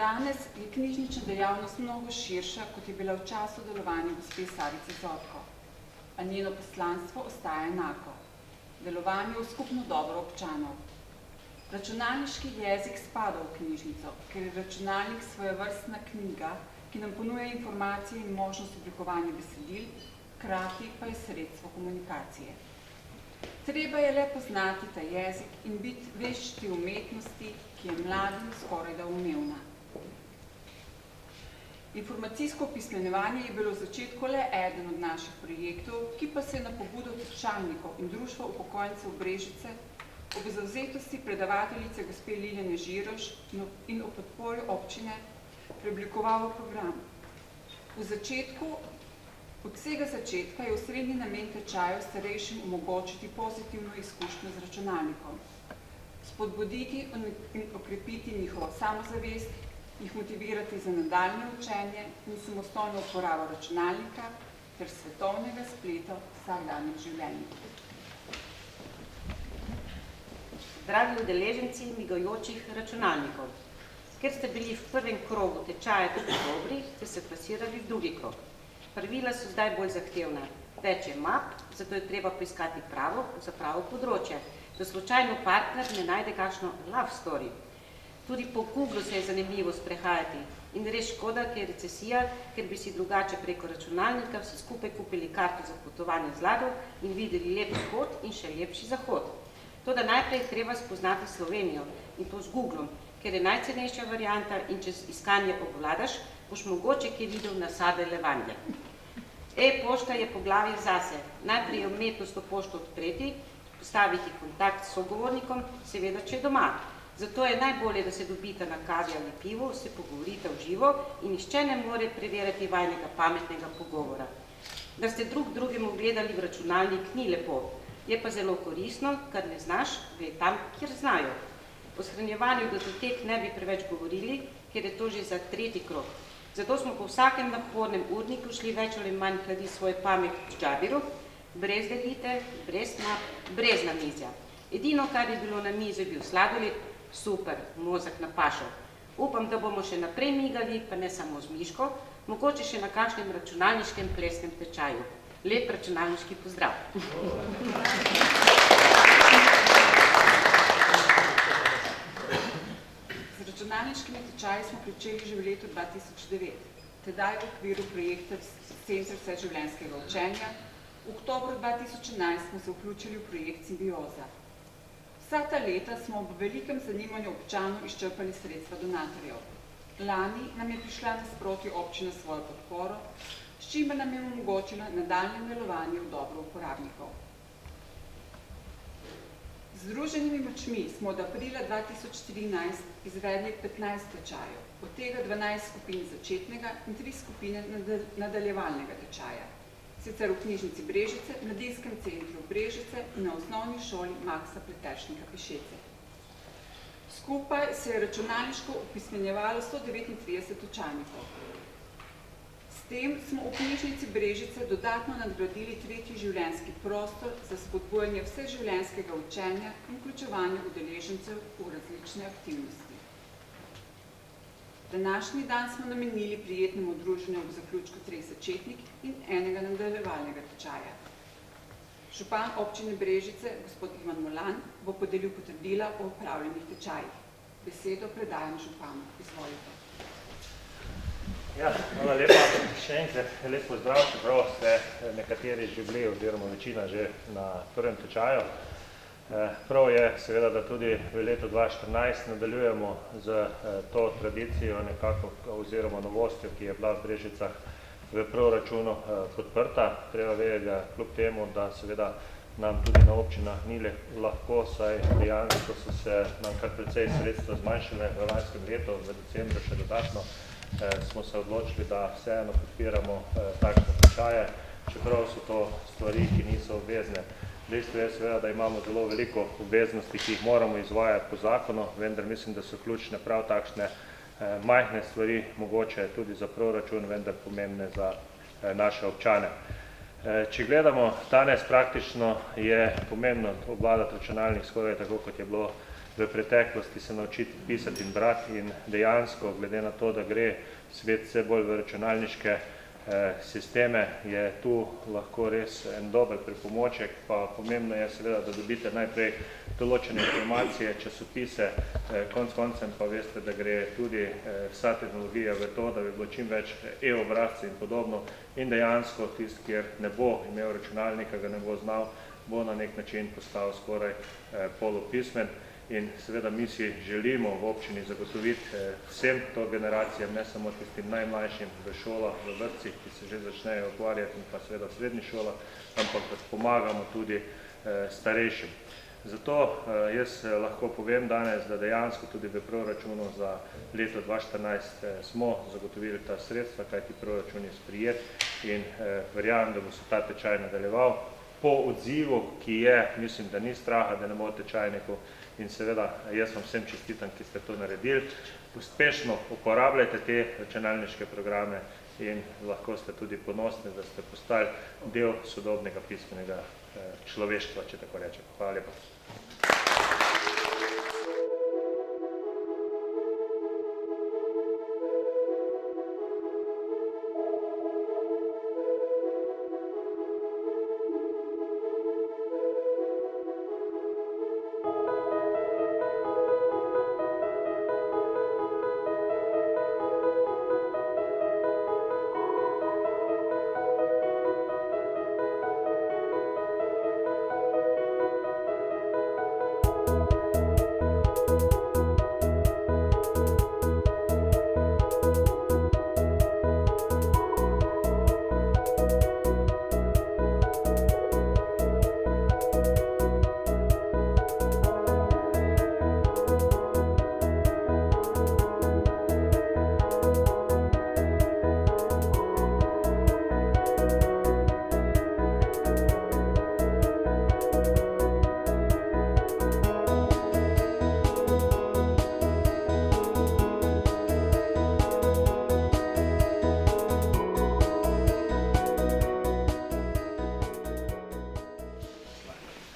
Danes je knjižnična dejavnost mnogo širša, kot je bila v času delovanja gospe Savice Zorko, a njeno poslanstvo ostaja enako. Delovanje v skupno dobro občanov. Računalniški jezik spada v knjižnico, ker je računalnik svojevrstna knjiga, ki nam ponuja informacije in možnost oblikovanja besedil, hkrati pa je sredstvo komunikacije. Treba je le poznati ta jezik in biti veščiti umetnosti, ki je mladim skorajda umevna. Informacijsko opismenjevanje je bilo v začetku le eden od naših projektov, ki pa se je na pobudo trčalnikov in društva upokojencev Brežice ob zavzetosti predavateljice gospe Liljane Žiroš in ob podpori občine preoblikoval v program. Od vsega začetka je osrednji namen tečajev starejšim omogočiti pozitivno izkušnjo z računalnikom, spodbuditi in okrepiti njihovo samozavest, jih motivirati za nadaljnje učenje in samostojno uporabo računalnika ter svetovnega spleta v vsakdanjem življenju. Dragi udeleženci migajočih računalnikov, ker ste bili v prvem krogu tečaja tudi dobri, ste se plasirali v drugi krog. Pravila so zdaj bolj zahtevna. Več je map, zato je treba poiskati za pravo področje, da slučajno partner ne najde kakšno love story. Tudi po Googlu se je zanimivo sprehajati in res škoda, ker je recesija, ker bi si drugače preko računalnika vsi skupaj kupili karto za potovanje z ladjo in videli lep vzhod in še lepši zahod. Toda najprej je treba spoznati Slovenijo in to z Googlom, ker je najcenejša varianta in če iskanje obvladaš, boš mogoče kje videl nasade levanje. E-pošta je poglavje zase. Najprej je umetnost to pošto odpreti, postaviti kontakt s sogovornikom, seveda če je doma. Zato je najbolje, da se dobite na kavi ali pivu, se pogovorite v živo in nihče ne more preverjati vajnega pametnega pogovora. Da ste drug drugemu gledali v računalnik, ni lepo. Je pa zelo koristno, kar ne znaš, gre tam, kjer znajo. O shranjevanju datotek ne bi preveč govorili, ker je to že za tretji krog. Zato smo po vsakem napornem urniku šli več ali manj hladiti svoj pamet v džabiru, brez delite, brez map, brez namizja. Edino, kar je bilo na mizi, je bil sladoled, super, mozek na pašo. Upam, da bomo še naprej migali, pa ne samo z miško, mogoče še na kakšnem računalniškem plesnem tečaju. Lep računalniški pozdrav. Z računalniškimi tečaji smo pričeli že v letu 2009, tedaj v okviru projekta Center vseživljenjskega učenja. V oktobru 2011 smo se vključili v projekt Simbioza. Vsa ta leta smo ob velikem zanimanju občanov izčrpali sredstva donatorjev. Lani nam je prišla nasproti občina svojo podporo, s čimer nam je omogočila nadaljnje delovanje v dobro uporabnikov. Z združenimi močmi smo od aprila 2013 izvedli 15 tečajev, od tega 12 skupin začetnega in 3 skupine nadaljevalnega tečaja. Sicer v knjižnici Brežice, v Mladinskem centru Brežice in na osnovni šoli Maksa Pleteršnika Pišece. Skupaj se je računalniško opismenjevalo 139 učenikov. S tem smo v knjižnici Brežice dodatno nadgradili tretji življenjski prostor za spodbujanje vseživljenjskega učenja in vključevanja udeležencev v različne aktivnosti. Današnji dan smo namenili prijetnemu druženju ob zaključku 3 začetnik in enega nadaljevalnega tečaja. Župan občine Brežice, gospod Ivan Molan, bo podelil potrdila o opravljenih tečajih. Besedo predajam županu. Izvolite. Ja, hvala lepa. Še enkrat lep pozdrav, čeprav ste nekateri že bili, oziroma večina že na prvem tečaju. Prav je seveda, da tudi v letu 2014 nadaljujemo z to tradicijo nekako, oziroma novostjo, ki je bila v Brežicah v proračunu podprta. Treba vedeti, da kljub temu, da seveda nam tudi na občinah ni lahko, saj dejansko so se nam kar precej sredstva zmanjšale v lanskem letu, v decembru še dodatno, smo se odločili, da vseeno podpiramo takšne tečaje, čeprav so to stvari, ki niso obvezne. Dejstvo je seveda, da imamo zelo veliko obveznosti, ki jih moramo izvajati po zakonu, vendar mislim, da so ključne prav takšne majhne stvari, mogoče tudi za proračun, vendar pomembne za naše občane. Če gledamo danes, praktično je pomembno obvladati računalnik skoraj tako, kot je bilo v preteklosti se naučiti pisati in brati in dejansko, glede na to, da gre svet vse bolj v računalniške sisteme, je tu lahko res en dober pripomoček, pa pomembno je seveda, da dobite najprej določene informacije, časopise, konec koncem pa veste, da gre tudi vsa tehnologija v to, da bi bilo čim več e-obrazci in podobno in dejansko tisti, kjer ne bo imel računalnika, ga ne bo znal, bo na nek način postal skoraj polopismen. In seveda mi si želimo v občini zagotoviti vsem to generacijam, ne samo tistim najmlajšim v šolah, v vrtcih, ki se že začnejo ukvarjati in pa seveda v srednjih šolah, ampak da pomagamo tudi starejšim. Zato jaz lahko povem danes, da dejansko tudi v proračunu za leto 2014 smo zagotovili ta sredstva, kajti proračun je sprijet in verjamem, da bo se ta tečaj nadaljeval po odzivu, ki je, mislim, da ni straha, da ne bo tečajnikov. In seveda, jaz vam vsem čestitam, ki ste to naredili. Uspešno uporabljajte te računalniške programe in lahko ste tudi ponosni, da ste postali del sodobnega pismenega človeštva, če tako rečem. Hvala lepa.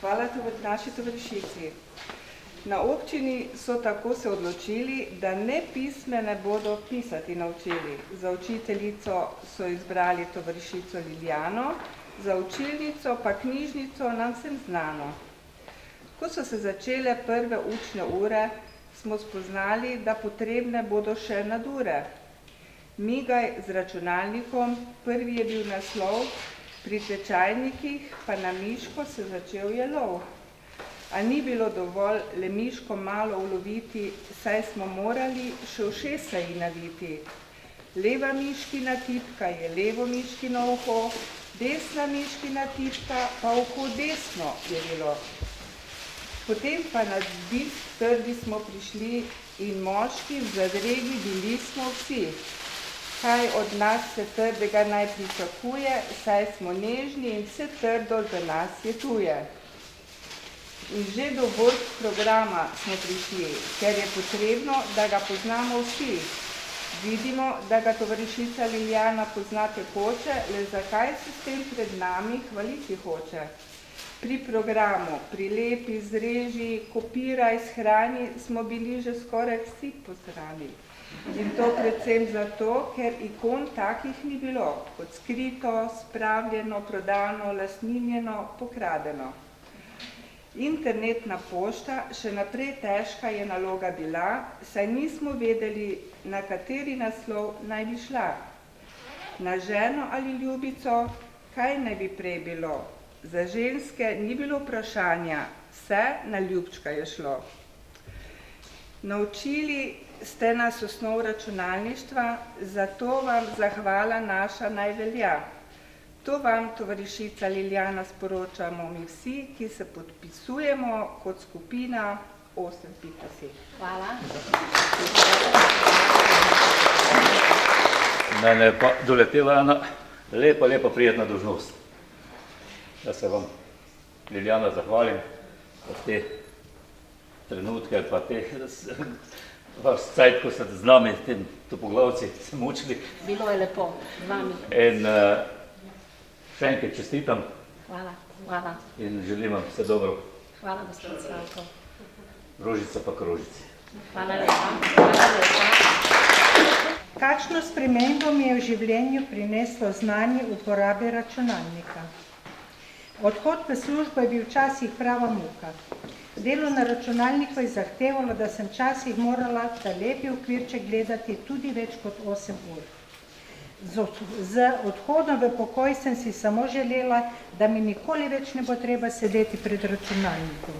Hvala naši tovarišici. Na občini so tako se odločili, da nepismene bodo pisati naučili. Za učiteljico so izbrali tovarišico Liljano, za učilnico pa knjižnico nam vsem znano. Ko so se začele prve učne ure, smo spoznali, da potrebne bodo še nadure. Migaj z računalnikom, prvi je bil naslov, pri tečajnikih pa na miško se začel je lov. A ni bilo dovolj le miško malo uloviti, saj smo morali še ušesa ji naviti. Leva miškina tipka je levo miškino uho, desna miškina tipka pa uho desno je bilo. Potem pa na zbit trdi smo prišli in moški v zadregi bili smo vsi. Kaj od nas se trdega naj pričakuje, saj smo nežni in vse trdo za nas je tuje. In že do vrh programa smo prišli, ker je potrebno, da ga poznamo vsi. Vidimo, da ga tovarišica Liljana pozna tekoče, le zakaj se s tem pred nami hvaliti hoče. Pri programu prilepi, zreži, kopiraj, shrani smo bili že skoraj vsi posrani. In to predvsem zato, ker ikon takih ni bilo, kot skrito, spravljeno, prodano, lastninjeno, pokradeno. Internetna pošta še naprej težka je naloga bila, saj nismo vedeli, na kateri naslov naj bi šla. Na ženo ali ljubico, kaj naj bi prej bilo? Za ženske ni bilo vprašanja, vse na ljubčka je šlo. Naučili ste nas osnov računalništva, zato vam zahvala naša naj velja. To vam, tovarišica Liljana, sporočamo mi vsi, ki se podpisujemo kot skupina 8.si. Hvala. Mene je pa doletela ena lepa prijetna dolžnost. Da se vam, Liljana, zahvalim za te trenutke ali pa te vaš cajt, ko ste z nami, tem topoglavci, se mučili. Bilo je lepo z vami. In še enkrat čestitam. Hvala, hvala. In želim vam vse dobro. Hvala, gospod Slavko. Rožica pa krožici. Hvala lepa. Hvala lepa. Kakšno spremembo mi je v življenju prineslo znanje uporabe računalnika? Odhod v službo je bil včasih prava muka. Delo na računalniku je zahtevalo, da sem včasih morala ta lepi okvirček gledati tudi več kot 8 ur. Z odhodom v pokoj sem si samo želela, da mi nikoli več ne bo treba sedeti pred računalnikom.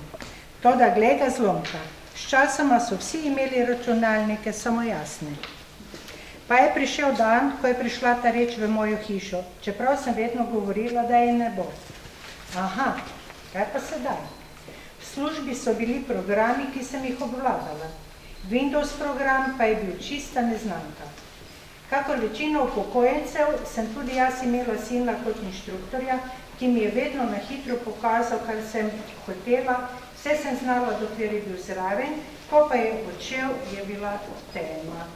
Toda glej ga zlomka, sčasoma so vsi imeli računalnike, samo jasne. Pa je prišel dan, ko je prišla ta reč v mojo hišo, čeprav sem vedno govorila, da je ne bo. Aha, kaj pa sedaj? V službi so bili programi, ki sem jih obvladala. Windows program pa je bil čista neznanka. Kakor večina upokojencev, sem tudi jaz imela sina kot inštruktorja, ki mi je vedno na hitro pokazal, kar sem hotela, vse sem znala, dokler je bil zraven, ko pa je odšel, je bila tema.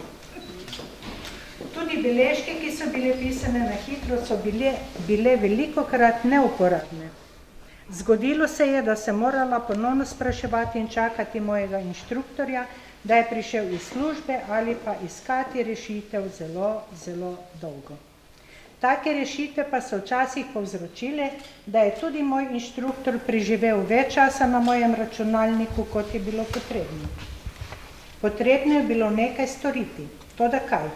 Tudi beležke, ki so bile pisane na hitro, so bile velikokrat neuporabne. Zgodilo se je, da sem morala ponovno spraševati in čakati mojega inštruktorja, da je prišel iz službe ali pa iskati rešitev zelo, zelo dolgo. Take rešitve pa so včasih povzročile, da je tudi moj inštruktor preživel več časa na mojem računalniku, kot je bilo potrebno. Potrebno je bilo nekaj storiti. Toda kaj?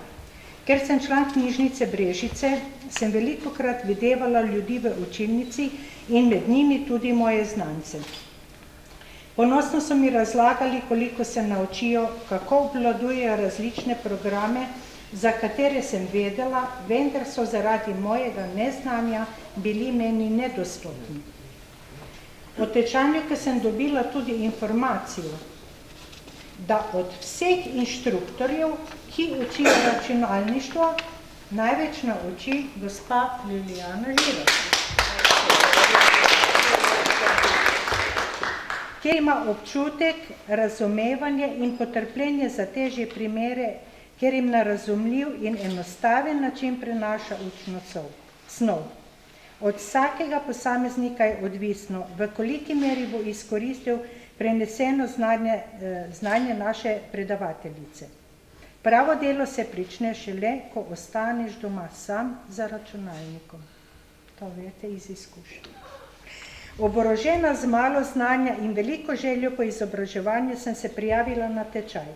Ker sem član knjižnice Brežice, sem velikokrat videvala ljudi v učilnici in med njimi tudi moje znance. Ponosno so mi razlagali, koliko se naučijo, kako obvladujejo različne programe, za katere sem vedela, vendar so zaradi mojega neznanja bili meni nedostopni. Po tečajanju, ko sem dobila tudi informacijo, da od vseh inštruktorjev, ki učijo računalništvo, največ nauči gospa Lilijana Žirek, kjer ima občutek, razumevanje in potrpljenje za težje primere, kjer jim na razumljiv in enostaven način prenaša učno snov. Od vsakega posameznika je odvisno, v koliki meri bo izkoristil preneseno znanje naše predavateljice. Pravo delo se prične šele, ko ostaneš doma sam za računalnikom. To veste iz izkušnje. Oborožena z malo znanja in veliko željo po izobraževanju sem se prijavila na tečaj.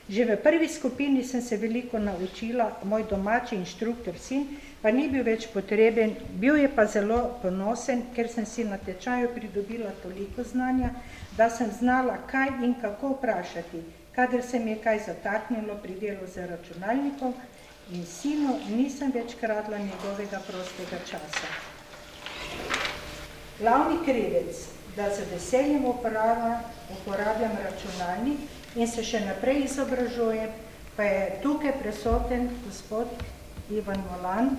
Že v prvi skupini sem se veliko naučila, moj domači inštruktor sin pa ni bil več potreben, bil je pa zelo ponosen, ker sem si na tečaju pridobila toliko znanja, da sem znala, kaj in kako vprašati, kadar se mi je kaj zataknilo pri delu z računalnikom in sinu nisem več kradla njegovega prostega časa. Glavni krivec, da z veseljem uporabljam računalnik in se še naprej izobražujem, pa je tukaj prisoten gospod Ivan Molan,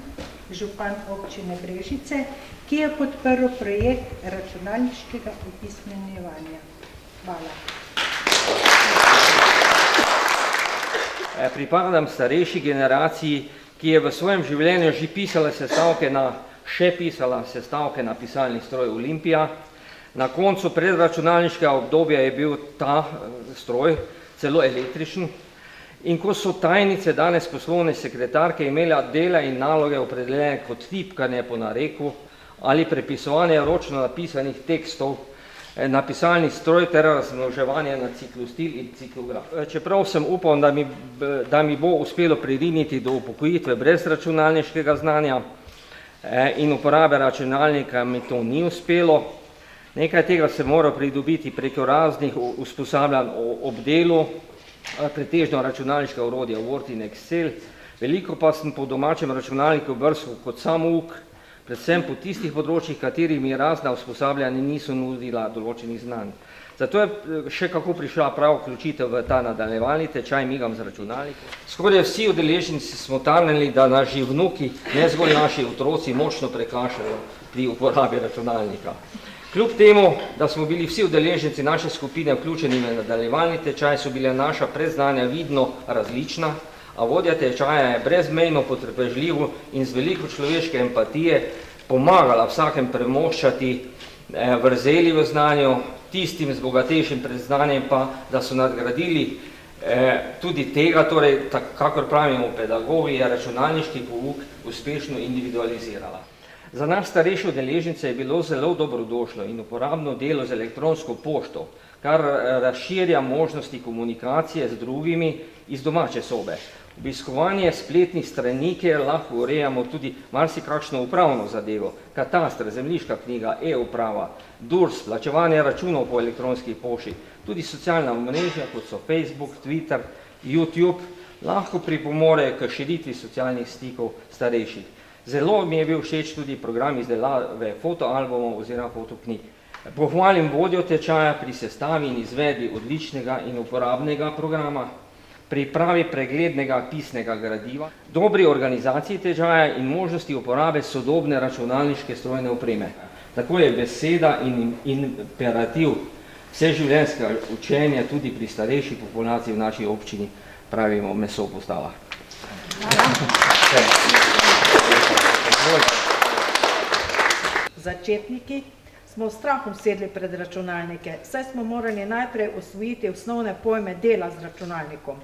župan občine Brežice, ki je podprl projekt računalniškega opismenjevanja. Hvala. Pripadam starejši generaciji, ki je v svojem življenju že pisala sestavke na pisalni stroj Olimpija. Na koncu predračunalniškega obdobja je bil ta stroj celo električen. In ko so tajnice, danes poslovne sekretarke, imela dela in naloge opredeljene kot tipkanje po nareku ali prepisovanje ročno napisanih tekstov na pisalni stroj ter razmnoževanje na ciklostil in ciklograf. Čeprav sem upal, da mi bo uspelo pririniti do upokojitve brez računalniškega znanja in uporabe računalnika, mi to ni uspelo. Nekaj tega se mora pridobiti preko raznih usposabljanj ob delu, pretežno računalniška orodja Word in Excel. Veliko pa sem po domačem računalniku brskal kot samouk, predvsem po tistih področjih, katerih mi razna usposabljanja niso nudila določenih znanj. Zato je še kako prišla prav vključitev v ta nadaljevalni tečaj migam z računalnikom. Skoraj vsi udeleženci smo tarnali, da naši vnuki, ne zgolj naši otroci, močno prekašajo pri uporabi računalnika. Kljub temu, da smo bili vsi udeleženci naše skupine vključeni v nadaljevalni tečaj, so bile naša predznanja vidno različna, a vodja tečaja je brezmejno potrpežljivo in z veliko človeške empatije pomagala vsakem premoščati vrzeli v znanju tistim z bogatejšim predznanjem pa, da so nadgradili tudi tega, torej, kakor pravimo pedagogi, je računalniški pouk uspešno individualizirala. Za nas starejše udeležence je bilo zelo dobrodošlo in uporabno delo z elektronsko pošto, kar razširja možnosti komunikacije z drugimi iz domače sobe. Obiskovanje spletnih strani, kjer lahko urejamo tudi marsikakšno upravno zadevo, katastr, zemljiška knjiga, e-uprava, DURS, plačevanje računov po elektronski pošti, tudi socialna omrežja, kot so Facebook, Twitter, YouTube, lahko pripomore k širitvi socialnih stikov starejših. Zelo mi je bil všeč tudi program izdelave fotoalbumov oziroma fotoknjig. Pohvalim vodjo tečaja pri sestavi in izvedbi odličnega in uporabnega programa, pripravi preglednega pisnega gradiva, dobri organizaciji tečaja in možnosti uporabe sodobne računalniške strojne opreme. Tako je beseda in imperativ vseživljenjskega učenja tudi pri starejši populaciji v naši občini, pravimo, meso postala. Začetniki smo strahom sedli pred računalnike, saj smo morali najprej osvojiti osnovne pojme dela z računalnikom.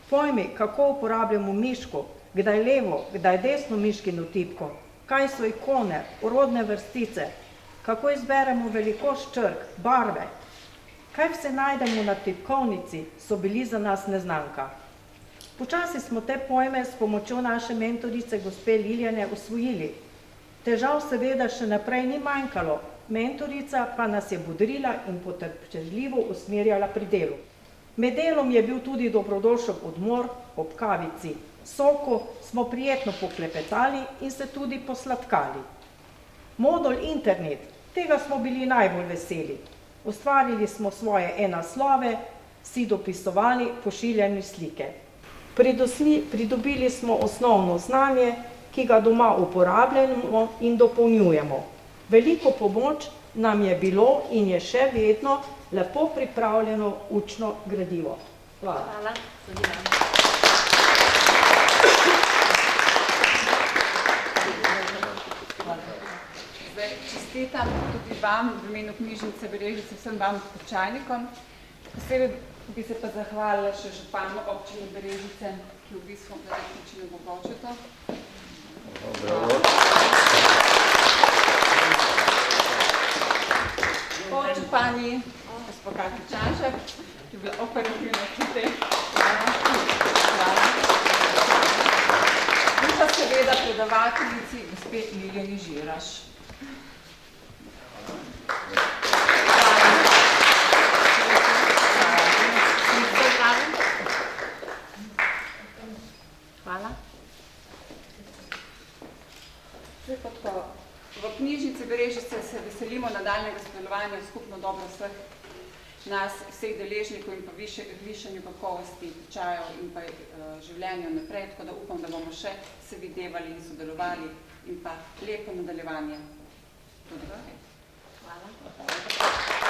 Pojmi, kako uporabljamo miško, kdaj levo, kdaj desno miškino tipko, kaj so ikone, orodne vrstice, kako izberemo velikost črk, barve, kaj vse najdemo na tipkovnici, so bili za nas neznanka. Počasi smo te pojme s pomočjo naše mentorice gospe Liljane osvojili. Težav seveda še naprej ni manjkalo, mentorica pa nas je bodrila in potrpežljivo usmerjala pri delu. Med delom je bil tudi dobrodošel odmor ob kavici. Soko smo prijetno poklepetali in se tudi posladkali. Modul internet, tega smo bili najbolj veseli. Ustvarili smo svoje e-naslove, si dopisovali, pošiljali slike. Pridobili smo osnovno znanje, ki ga doma uporabljamo in dopolnjujemo. Veliko pomoč nam je bilo in je še vedno lepo pripravljeno učno gradivo. Hvala. Hvala. Zdaj, čestitam tudi vam v imenu knjižnice Berežice, vsem vam tečajnikom. Posebej bi se pa zahvalila še županu občine Berežice, ki v bistvu na nek način omogočil to. Podžupani, gospod Katja Čanšek, ki je bila operativna tudi. Hvala. In pa seveda predavateljici, gospe Liljani Žiraš. Hvala. V knjižnici Berežice se veselimo nadaljnjega sodelovanja v skupno dobro vseh nas, vseh deležnikov in pa višanju kakovosti tečajev in pa življenja naprej, tako da upam, da bomo še se videvali in sodelovali in pa lepo nadaljevanje. Tudi. Hvala.